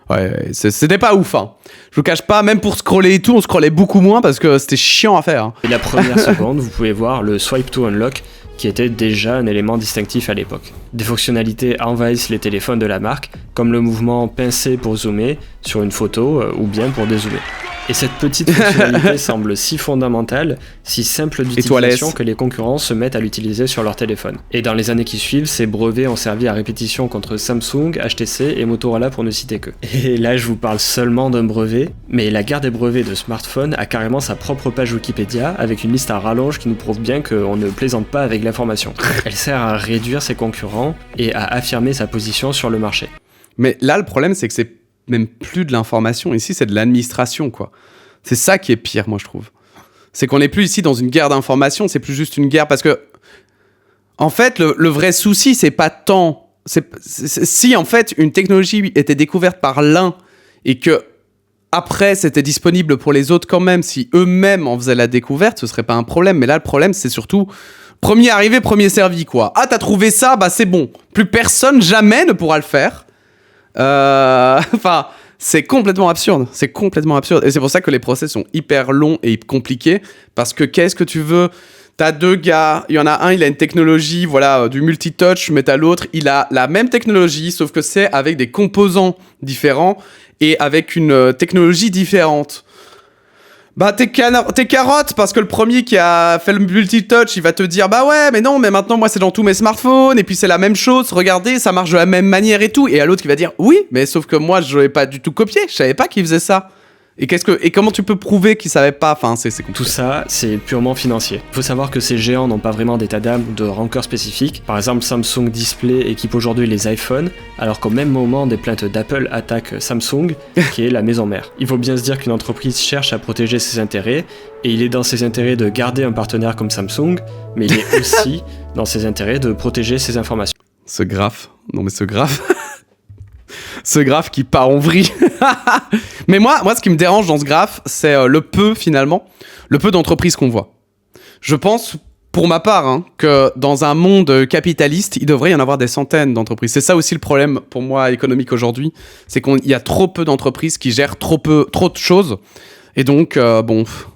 ouais, c'était pas ouf, hein. Je vous cache pas, même pour scroller et tout, on scrollait beaucoup moins parce que c'était chiant à faire. Hein. Et la première seconde, vous pouvez voir le swipe to unlock qui était déjà un élément distinctif à l'époque. Des fonctionnalités envahissent les téléphones de la marque, comme le mouvement pincé pour zoomer sur une photo ou bien pour dézoomer. Et cette petite fonctionnalité semble si fondamentale, si simple d'utilisation que les concurrents se mettent à l'utiliser sur leur téléphone. Et dans les années qui suivent, ces brevets ont servi à répétition contre Samsung, HTC et Motorola pour ne citer que. Et là, je vous parle seulement d'un brevet, mais la guerre des brevets de smartphone a carrément sa propre page Wikipédia avec une liste à rallonge qui nous prouve bien qu'on ne plaisante pas avec l'information. Elle sert à réduire ses concurrents et à affirmer sa position sur le marché. Mais là, le problème, c'est que c'est même plus de l'information. Ici, c'est de l'administration, quoi. C'est ça qui est pire, moi, je trouve. C'est qu'on n'est plus ici dans une guerre d'information, c'est plus juste une guerre, parce que, en fait, le vrai souci, c'est pas tant... si, en fait, une technologie était découverte par l'un, et que, après, c'était disponible pour les autres quand même, si eux-mêmes en faisaient la découverte, ce serait pas un problème. Mais là, le problème, c'est surtout... Premier arrivé, premier servi, quoi. Ah, t'as trouvé ça, bah c'est bon. Plus personne, jamais, ne pourra le faire. Enfin, c'est complètement absurde. C'est complètement absurde. Et c'est pour ça que les procès sont hyper longs et compliqués. Parce que qu'est-ce que tu veux T'as deux gars, il y en a un, il a une technologie, voilà, du multitouch, mais t'as l'autre, il a la même technologie, sauf que c'est avec des composants différents et avec une technologie différente. Bah t'es carotte, parce que le premier qui a fait le multitouch, il va te dire bah ouais mais non mais maintenant moi c'est dans tous mes smartphones et puis c'est la même chose, regardez ça marche de la même manière et tout, et à l'autre qui va dire oui mais sauf que moi je l'ai pas du tout copié, je savais pas qu'il faisait ça. Et comment tu peux prouver qu'ils savaient pas? Enfin, c'est compliqué. Tout ça, c'est purement financier. Il faut savoir que ces géants n'ont pas vraiment d'état d'âme ou de rancœur spécifique. Par exemple, Samsung Display équipe aujourd'hui les iPhones, alors qu'au même moment, des plaintes d'Apple attaquent Samsung, qui est la maison mère. Il faut bien se dire qu'une entreprise cherche à protéger ses intérêts, et il est dans ses intérêts de garder un partenaire comme Samsung, mais il est aussi dans ses intérêts de protéger ses informations. Ce graphe. Ce graphe qui part en vrille. Mais moi, ce qui me dérange dans ce graphe, c'est le peu d'entreprises qu'on voit. Je pense, pour ma part, que dans un monde capitaliste, il devrait y en avoir des centaines d'entreprises. C'est ça aussi le problème, pour moi, économique aujourd'hui. C'est qu'il y a trop peu d'entreprises qui gèrent trop de choses. Et donc,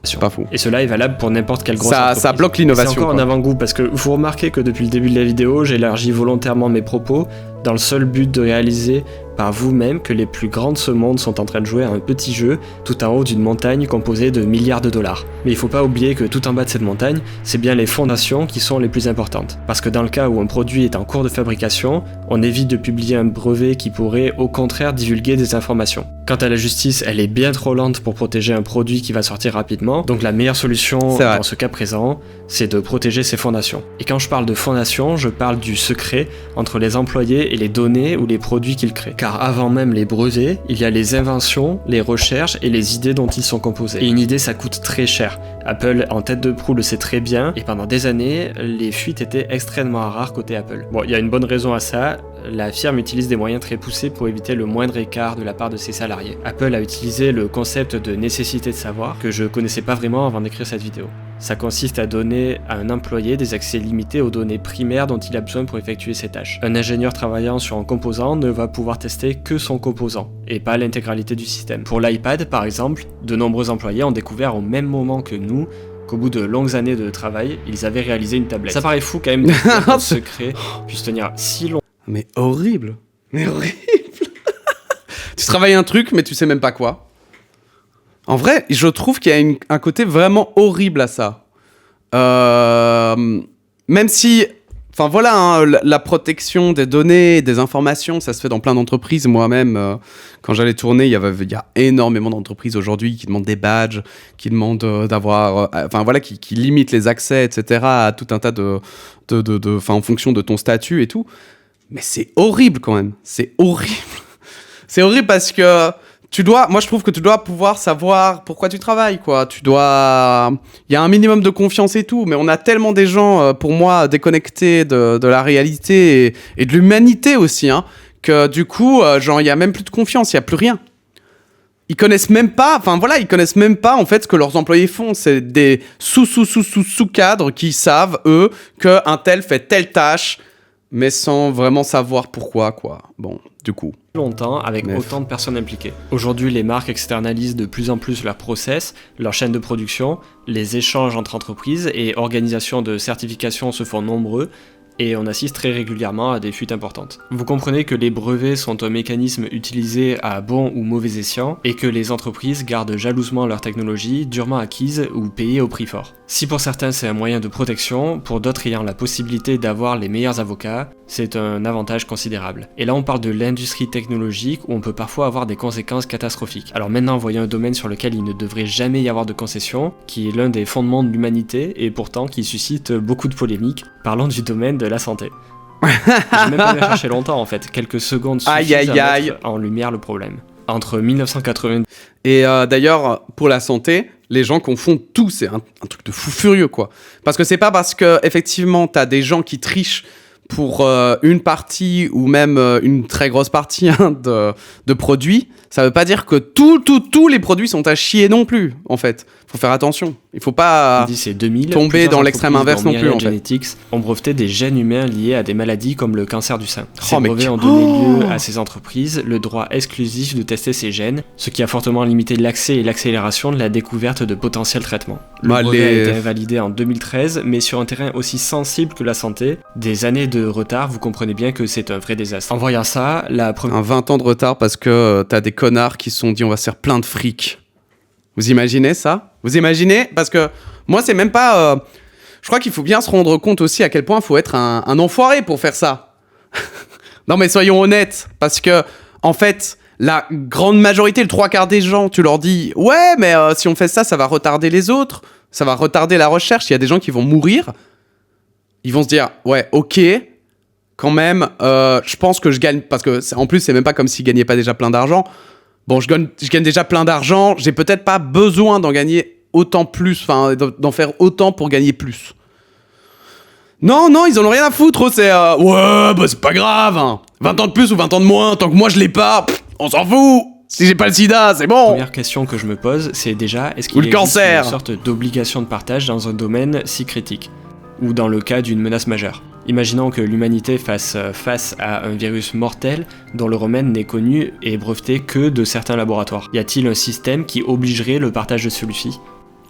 c'est pas fou. Et cela est valable pour n'importe quelle grosse entreprise. Ça bloque l'innovation. C'est encore un avant-goût, parce que vous remarquez que depuis le début de la vidéo, j'élargis volontairement mes propos dans le seul but de réaliser par vous-même que les plus grands de ce monde sont en train de jouer à un petit jeu tout en haut d'une montagne composée de milliards de dollars. Mais il faut pas oublier que tout en bas de cette montagne, c'est bien les fondations qui sont les plus importantes. Parce que dans le cas où un produit est en cours de fabrication, on évite de publier un brevet qui pourrait au contraire divulguer des informations. Quant à la justice, elle est bien trop lente pour protéger un produit qui va sortir rapidement, donc la meilleure solution dans ce cas présent, c'est de protéger ses fondations. Et quand je parle de fondations, je parle du secret entre les employés et les données ou les produits qu'ils créent. Car avant même les brevets, il y a les inventions, les recherches et les idées dont ils sont composés. Et une idée, ça coûte très cher. Apple, en tête de proue, le sait très bien, et pendant des années, les fuites étaient extrêmement rares côté Apple. Bon, il y a une bonne raison à ça. La firme utilise des moyens très poussés pour éviter le moindre écart de la part de ses salariés. Apple a utilisé le concept de nécessité de savoir, que je connaissais pas vraiment avant d'écrire cette vidéo. Ça consiste à donner à un employé des accès limités aux données primaires dont il a besoin pour effectuer ses tâches. Un ingénieur travaillant sur un composant ne va pouvoir tester que son composant, et pas l'intégralité du système. Pour l'iPad, par exemple, de nombreux employés ont découvert au même moment que nous qu'au bout de longues années de travail, ils avaient réalisé une tablette. Ça paraît fou quand même que le secret puisse tenir si longtemps. Mais horrible. Tu travailles un truc, mais tu sais même pas quoi. En vrai, je trouve qu'il y a un côté vraiment horrible à ça. Même si... Enfin voilà, la protection des données, des informations, ça se fait dans plein d'entreprises. Moi-même, quand j'allais tourner, il y a énormément d'entreprises aujourd'hui qui demandent des badges, qui demandent d'avoir... Enfin voilà, qui limitent les accès, etc. à tout un tas en fonction de ton statut et tout. Mais c'est horrible quand même. C'est horrible. C'est horrible parce que... Moi, je trouve que tu dois pouvoir savoir pourquoi tu travailles, quoi. Il y a un minimum de confiance et tout, mais on a tellement des gens, pour moi, déconnectés de la réalité et de l'humanité aussi, que du coup, il y a même plus de confiance, il y a plus rien. Ils connaissent même pas, en fait, ce que leurs employés font. C'est des sous-cadres qui savent, eux, qu'un tel fait telle tâche, mais sans vraiment savoir pourquoi, quoi. Bon, du coup... longtemps avec autant de personnes impliquées. Aujourd'hui, les marques externalisent de plus en plus leurs process, leur chaîne de production, les échanges entre entreprises et organisations de certification se font nombreux et on assiste très régulièrement à des fuites importantes. Vous comprenez que les brevets sont un mécanisme utilisé à bon ou mauvais escient et que les entreprises gardent jalousement leur technologie durement acquise ou payée au prix fort. Si pour certains c'est un moyen de protection, pour d'autres ayant la possibilité d'avoir les meilleurs avocats, c'est un avantage considérable. Et là on parle de l'industrie technologique où on peut parfois avoir des conséquences catastrophiques. Alors maintenant voyons un domaine sur lequel il ne devrait jamais y avoir de concession, qui est l'un des fondements de l'humanité et pourtant qui suscite beaucoup de polémiques. Parlons du domaine de la santé. J'ai même pas bien cherché longtemps en fait, quelques secondes suffisent à mettre en lumière le problème. Entre 1980... Et d'ailleurs, pour la santé, les gens confondent tout, c'est un truc de fou furieux, quoi. Parce que c'est pas parce que, effectivement, t'as des gens qui trichent pour une partie ou même une très grosse partie de produits, ça veut pas dire que tous les produits sont à chier non plus, en fait. Faut faire attention. Il faut pas tomber dans l'extrême inverse non plus, en fait. Genetics ont breveté des gènes humains liés à des maladies comme le cancer du sein. Ces brevets ont donné lieu à ces entreprises le droit exclusif de tester ces gènes, ce qui a fortement limité l'accès et l'accélération de la découverte de potentiels traitements. Le brevet a été invalidé en 2013, mais sur un terrain aussi sensible que la santé, des années de retard, vous comprenez bien que c'est un vrai désastre. En voyant ça, un 20 ans de retard parce que t'as des connards qui se sont dit on va se faire plein de fric. Vous imaginez ça ? Vous imaginez ? Parce que moi, c'est même pas... Je crois qu'il faut bien se rendre compte aussi à quel point il faut être un enfoiré pour faire ça. Non, mais soyons honnêtes. Parce que, en fait, la grande majorité, le 3/4 des gens, tu leur dis « Ouais, mais si on fait ça, ça va retarder les autres. Ça va retarder la recherche. Il y a des gens qui vont mourir. » Ils vont se dire « Ouais, ok. Quand même, je pense que je gagne... » Parce que, en plus, c'est même pas comme s'ils gagnaient pas déjà plein d'argent. Bon, je gagne déjà plein d'argent, j'ai peut-être pas besoin d'en gagner autant plus, enfin, d'en faire autant pour gagner plus. Non, ils en ont rien à foutre, c'est ouais, bah c'est pas grave, hein. 20 ans de plus ou 20 ans de moins, tant que moi je l'ai pas, on s'en fout. Si j'ai pas le sida, c'est bon. La première question que je me pose, c'est déjà, est-ce qu'il existe une sorte d'obligation de partage dans un domaine si critique ? Ou dans le cas d'une menace majeure. Imaginons que l'humanité fasse face à un virus mortel dont le remède n'est connu et breveté que de certains laboratoires. Y a-t-il un système qui obligerait le partage de celui-ci ?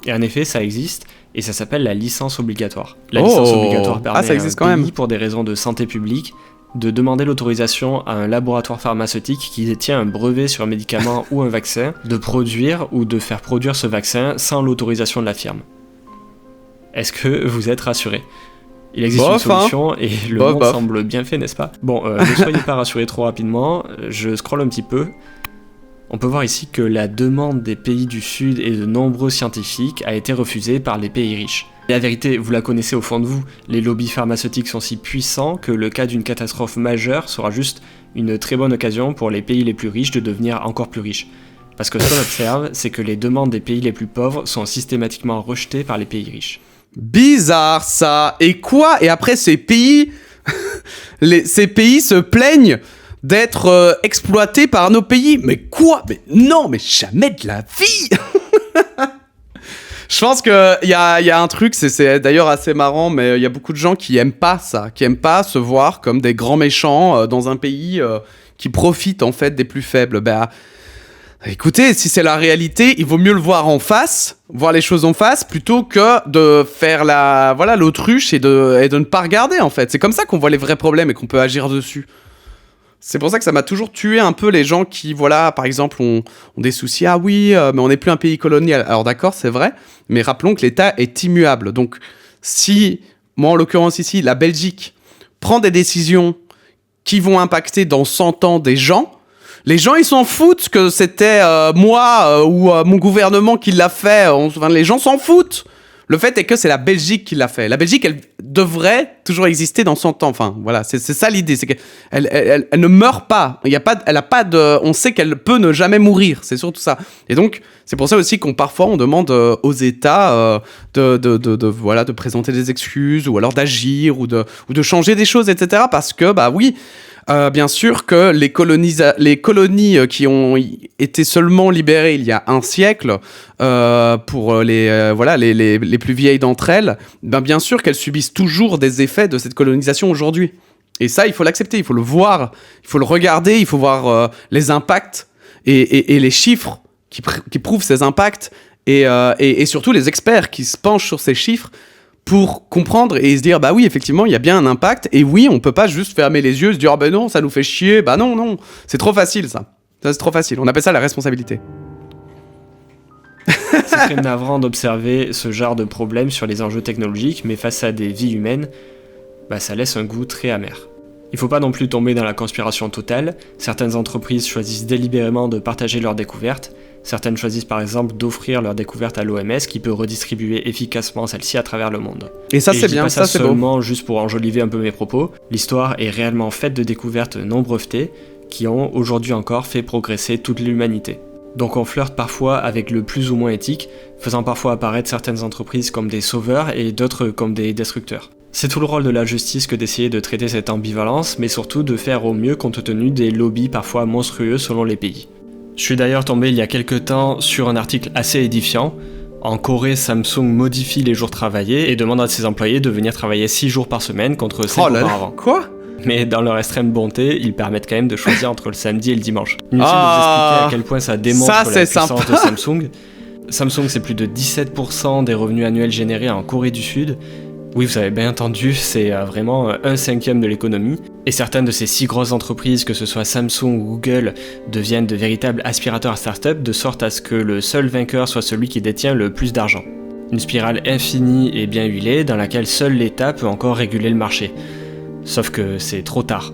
Et en effet, ça existe, et ça s'appelle la licence obligatoire. La licence obligatoire permet à un pays, pour des raisons de santé publique, de demander l'autorisation à un laboratoire pharmaceutique qui détient un brevet sur un médicament ou un vaccin, de produire ou de faire produire ce vaccin sans l'autorisation de la firme. Est-ce que vous êtes rassurés ? Il existe une solution et le monde semble bien fait, n'est-ce pas ? Bon, ne soyez pas rassurés trop rapidement, je scrolle un petit peu. On peut voir ici que la demande des pays du Sud et de nombreux scientifiques a été refusée par les pays riches. La vérité, vous la connaissez au fond de vous, les lobbies pharmaceutiques sont si puissants que le cas d'une catastrophe majeure sera juste une très bonne occasion pour les pays les plus riches de devenir encore plus riches. Parce que ce qu'on observe, c'est que les demandes des pays les plus pauvres sont systématiquement rejetées par les pays riches. Bizarre ça. Et quoi ? Et après ces pays, ces pays se plaignent d'être exploités par nos pays. Mais quoi ? Mais non, mais jamais de la vie. Je pense que y a un truc, c'est d'ailleurs assez marrant, mais il y a beaucoup de gens qui aiment pas ça, qui aiment pas se voir comme des grands méchants dans un pays qui profitent en fait des plus faibles. Écoutez, si c'est la réalité, il vaut mieux le voir en face, voir les choses en face, plutôt que de faire l'autruche et de ne pas regarder, en fait. C'est comme ça qu'on voit les vrais problèmes et qu'on peut agir dessus. C'est pour ça que ça m'a toujours tué un peu les gens qui, par exemple, ont des soucis. Ah oui, mais on n'est plus un pays colonial. Alors d'accord, c'est vrai, mais rappelons que l'État est immuable. Donc, si, moi en l'occurrence ici, la Belgique prend des décisions qui vont impacter dans 100 ans des gens, les gens, ils s'en foutent que c'était moi ou mon gouvernement qui l'a fait. Les gens s'en foutent. Le fait est que c'est la Belgique qui l'a fait. La Belgique, elle devrait toujours exister dans 100 ans. Enfin, voilà, c'est ça l'idée. C'est qu'elle ne meurt pas. On sait qu'elle peut ne jamais mourir. C'est surtout ça. Et donc, c'est pour ça aussi parfois on demande aux États de présenter des excuses ou alors d'agir ou de changer des choses, etc. Parce que, oui... bien sûr que les colonies qui ont été seulement libérées il y a un siècle, pour les plus vieilles d'entre elles, bien sûr qu'elles subissent toujours des effets de cette colonisation aujourd'hui. Et ça, il faut l'accepter, il faut le voir, il faut le regarder, il faut voir les impacts et les chiffres qui prouvent ces impacts et surtout les experts qui se penchent sur ces chiffres pour comprendre et se dire, oui, effectivement, il y a bien un impact, et oui, on peut pas juste fermer les yeux, se dire, non, ça nous fait chier, non, c'est trop facile, ça c'est trop facile, on appelle ça la responsabilité. C'est très navrant d'observer ce genre de problème sur les enjeux technologiques, mais face à des vies humaines, ça laisse un goût très amer. Il faut pas non plus tomber dans la conspiration totale, certaines entreprises choisissent délibérément de partager leurs découvertes, certaines choisissent par exemple d'offrir leurs découvertes à l'OMS qui peut redistribuer efficacement celles-ci à travers le monde. Et ça c'est bien, ça c'est beau. Seulement juste pour enjoliver un peu mes propos, l'histoire est réellement faite de découvertes non brevetées qui ont aujourd'hui encore fait progresser toute l'humanité. Donc on flirte parfois avec le plus ou moins éthique, faisant parfois apparaître certaines entreprises comme des sauveurs et d'autres comme des destructeurs. C'est tout le rôle de la justice que d'essayer de traiter cette ambivalence, mais surtout de faire au mieux compte tenu des lobbies parfois monstrueux selon les pays. Je suis d'ailleurs tombé il y a quelques temps sur un article assez édifiant. En Corée, Samsung modifie les jours travaillés et demande à ses employés de venir travailler 6 jours par semaine contre 5 auparavant. Quoi ? Mais dans leur extrême bonté, ils permettent quand même de choisir entre le samedi et le dimanche. Inutile de vous expliquer à quel point ça démontre la puissance de Samsung. Samsung, c'est plus de 17% des revenus annuels générés en Corée du Sud. Oui, vous avez bien entendu, c'est vraiment 1/5 de l'économie. Et certaines de ces 6 grosses entreprises, que ce soit Samsung ou Google, deviennent de véritables aspirateurs à start-up, de sorte à ce que le seul vainqueur soit celui qui détient le plus d'argent. Une spirale infinie et bien huilée, dans laquelle seul l'État peut encore réguler le marché. Sauf que c'est trop tard.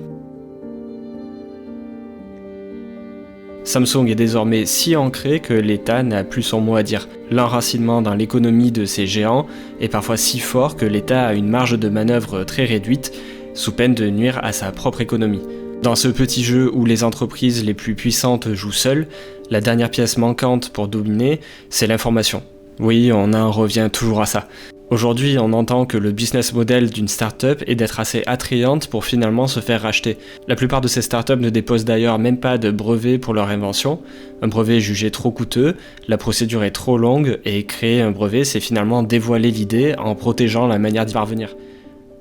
Samsung est désormais si ancré que l'État n'a plus son mot à dire. L'enracinement dans l'économie de ces géants est parfois si fort que l'État a une marge de manœuvre très réduite, sous peine de nuire à sa propre économie. Dans ce petit jeu où les entreprises les plus puissantes jouent seules, la dernière pièce manquante pour dominer, c'est l'information. Oui, on en revient toujours à ça. Aujourd'hui, on entend que le business model d'une startup est d'être assez attrayante pour finalement se faire racheter. La plupart de ces startups ne déposent d'ailleurs même pas de brevet pour leur invention. Un brevet est jugé trop coûteux, la procédure est trop longue, et créer un brevet, c'est finalement dévoiler l'idée en protégeant la manière d'y parvenir.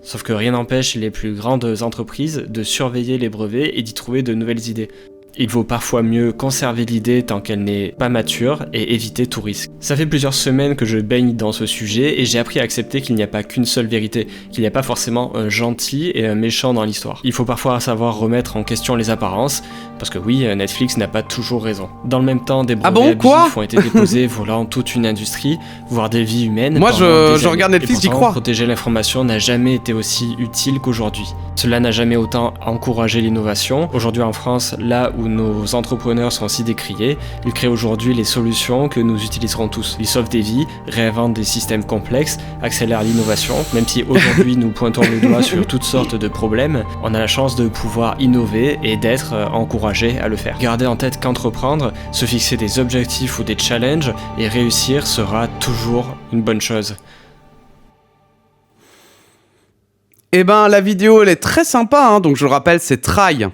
Sauf que rien n'empêche les plus grandes entreprises de surveiller les brevets et d'y trouver de nouvelles idées. Il vaut parfois mieux conserver l'idée tant qu'elle n'est pas mature et éviter tout risque. Ça fait plusieurs semaines que je baigne dans ce sujet et j'ai appris à accepter qu'il n'y a pas qu'une seule vérité, qu'il n'y a pas forcément un gentil et un méchant dans l'histoire. Il faut parfois savoir remettre en question les apparences, parce que oui, Netflix n'a pas toujours raison. Dans le même temps, des brevets abusifs ont été déposés volant toute une industrie, voire des vies humaines. Moi je regarde Netflix, j'y crois. Protéger l'information n'a jamais été aussi utile qu'aujourd'hui. Cela n'a jamais autant encouragé l'innovation. Aujourd'hui en France, là où nos entrepreneurs sont si décriés, ils créent aujourd'hui les solutions que nous utiliserons tous. Ils sauvent des vies, réinventent des systèmes complexes, accélèrent l'innovation. Même si aujourd'hui nous pointons le doigt sur toutes sortes de problèmes, on a la chance de pouvoir innover et d'être encouragé à le faire. Gardez en tête qu'entreprendre, se fixer des objectifs ou des challenges et réussir sera toujours une bonne chose. Eh ben la vidéo elle est très sympa, hein, donc je le rappelle, c'est Try.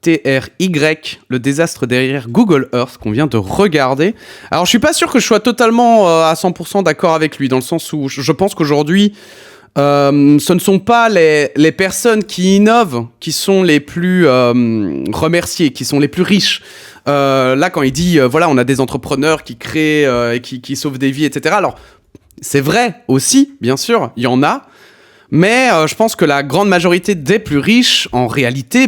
TRY, le désastre derrière Google Earth qu'on vient de regarder. Alors je suis pas sûr que je sois totalement à 100% d'accord avec lui, dans le sens où je pense qu'aujourd'hui ce ne sont pas les personnes qui innovent qui sont les plus remerciées, qui sont les plus riches. Là quand il dit voilà, on a des entrepreneurs qui créent et qui sauvent des vies, etc. Alors c'est vrai aussi, bien sûr, il y en a, mais je pense que la grande majorité des plus riches, en réalité,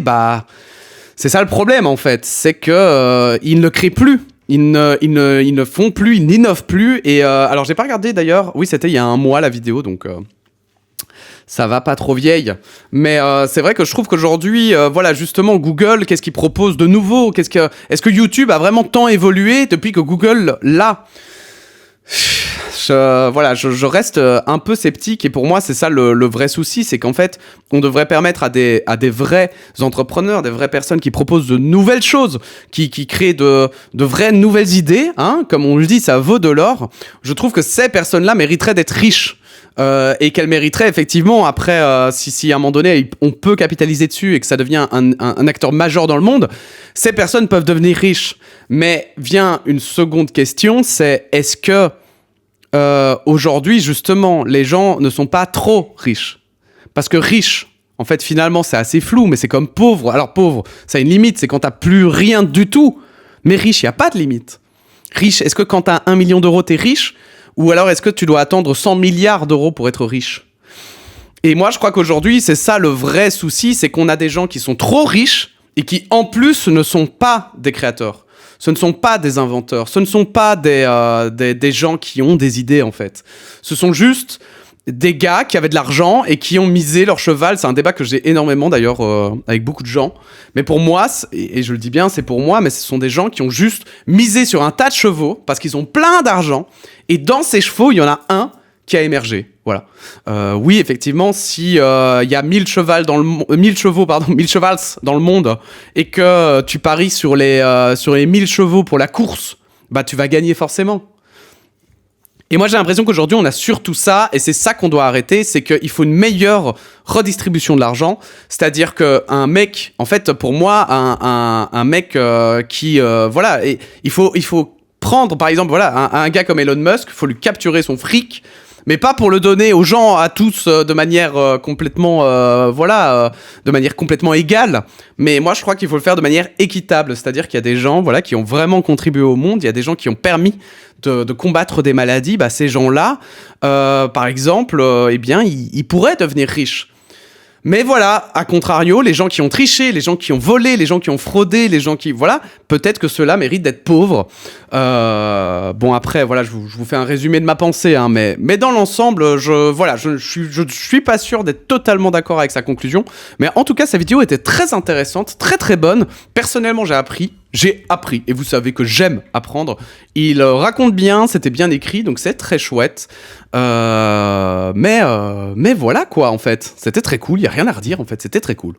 c'est ça le problème en fait, c'est que ils ne créent plus, ils ne font plus, ils n'innovent plus. Et alors j'ai pas regardé d'ailleurs, oui c'était il y a un mois la vidéo, donc ça va pas trop vieille. Mais c'est vrai que je trouve qu'aujourd'hui, voilà justement Google, qu'est-ce qu'il propose de nouveau ? Est-ce que YouTube a vraiment tant évolué depuis que Google l'a ? Je reste un peu sceptique et pour moi c'est ça le vrai souci, c'est qu'en fait on devrait permettre à des vrais entrepreneurs, des vraies personnes qui proposent de nouvelles choses, qui créent de vraies nouvelles idées, hein, comme on le dit, ça vaut de l'or. Je trouve que ces personnes-là mériteraient d'être riches. Et qu'elles mériteraient effectivement après si à un moment donné on peut capitaliser dessus et que ça devient un acteur majeur dans le monde, ces personnes peuvent devenir riches. Mais vient une seconde question, c'est est-ce que aujourd'hui justement les gens ne sont pas trop riches? Parce que riche, en fait finalement c'est assez flou, mais c'est comme pauvre. Alors pauvre, ça a une limite, c'est quand t'as plus rien du tout. Mais riche, il n'y a pas de limite. Riche, est-ce que quand t'as 1 million d'euros t'es riche? Ou alors est-ce que tu dois attendre 100 milliards d'euros pour être riche? Et moi je crois qu'aujourd'hui c'est ça le vrai souci, c'est qu'on a des gens qui sont trop riches et qui en plus ne sont pas des créateurs. Ce ne sont pas des inventeurs, ce ne sont pas des gens qui ont des idées en fait. Ce sont juste des gars qui avaient de l'argent et qui ont misé leur cheval. C'est un débat que j'ai énormément d'ailleurs avec beaucoup de gens. Mais pour moi, et je le dis bien, c'est pour moi, mais ce sont des gens qui ont juste misé sur un tas de chevaux parce qu'ils ont plein d'argent. Et dans ces chevaux, il y en a un qui a émergé. Voilà. Oui, effectivement, si y a 1000 chevals dans le 1000 chevals dans le monde et que tu paries sur les 1000 chevaux pour la course, bah tu vas gagner forcément. Et moi, j'ai l'impression qu'aujourd'hui, on a surtout ça, et c'est ça qu'on doit arrêter, c'est qu'il faut une meilleure redistribution de l'argent. C'est-à-dire qu'un mec, en fait, pour moi, un mec qui, voilà, et il faut prendre, par exemple, voilà, un gars comme Elon Musk, il faut lui capturer son fric, mais pas pour le donner aux gens, à tous, de manière complètement, de manière complètement égale. Mais moi, je crois qu'il faut le faire de manière équitable. C'est-à-dire qu'il y a des gens, voilà, qui ont vraiment contribué au monde. Il y a des gens qui ont permis de combattre des maladies. Bah, ces gens-là, par exemple, eh bien, ils pourraient devenir riches. Mais voilà, à contrario, les gens qui ont triché, les gens qui ont volé, les gens qui ont fraudé, les gens qui... Voilà, peut-être que ceux-là méritent d'être pauvres. Bon, après, voilà, je vous fais un résumé de ma pensée, hein, mais dans l'ensemble, je suis pas sûr d'être totalement d'accord avec sa conclusion. Mais en tout cas, sa vidéo était très intéressante, très très bonne. Personnellement, j'ai appris, et vous savez que j'aime apprendre. Il raconte bien, c'était bien écrit, donc c'est très chouette. Mais voilà quoi, en fait. C'était très cool, il n'y a rien à redire, en fait, c'était très cool.